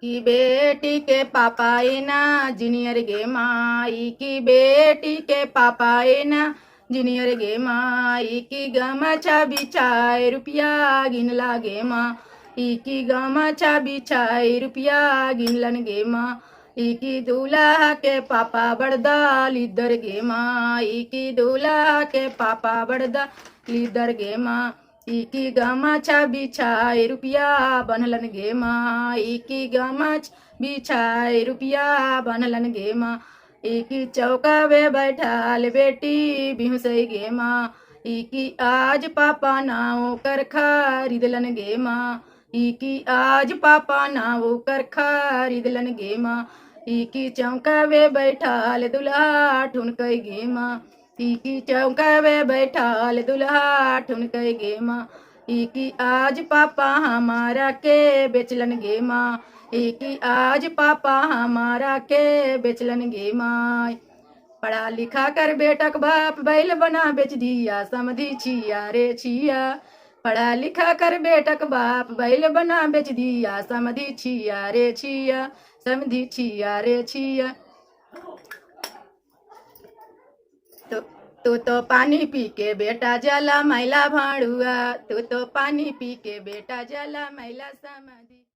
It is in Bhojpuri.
की बेटी के पापा इंजीनियर गे माई की बेटी के पापा इंजीनियर गे माई की गमछा बिछाए रुपया गिन लागे माँ की गमछा बिछाए रुपया गिनलन गे माँ की दूल्हा के पापा बड़दा लीदर गे माँ की दूल्हा के पापा बड़दा लीदर गे माँ की गमछा बिछाए रुपया बनलन गे माँ की गमछ बिछाए रुपया बनलन गे माँ की चौका वे बैठाल बेटी बिहुसई गे माँ की आज पापा नाव कर खरीदलन गे माँ की आज पापा नाव कर खरीदलन गे माँ की चौका वे बैठाल दुल्हा ठुनकई गे माँ की चौका वे बैठाल दुल्हा ठुनकई गे माँ की आज पापा हमारा के बेचलन गे माँ की आज पापा हमारा के बेचलन गे माँ पढ़ा लिखा कर बेटक बाप बैल बना बेच दिया समझी छिया रे छिया पढ़ा लिखा कर बेटक बाप बैल बना बेच दिया समझी छिया रे छिया समझी छिया रे छिया तू तो पानी पी के बेटा जला मैला भाड़ुआ तू तो पानी पी के बेटा जला मैला समझी।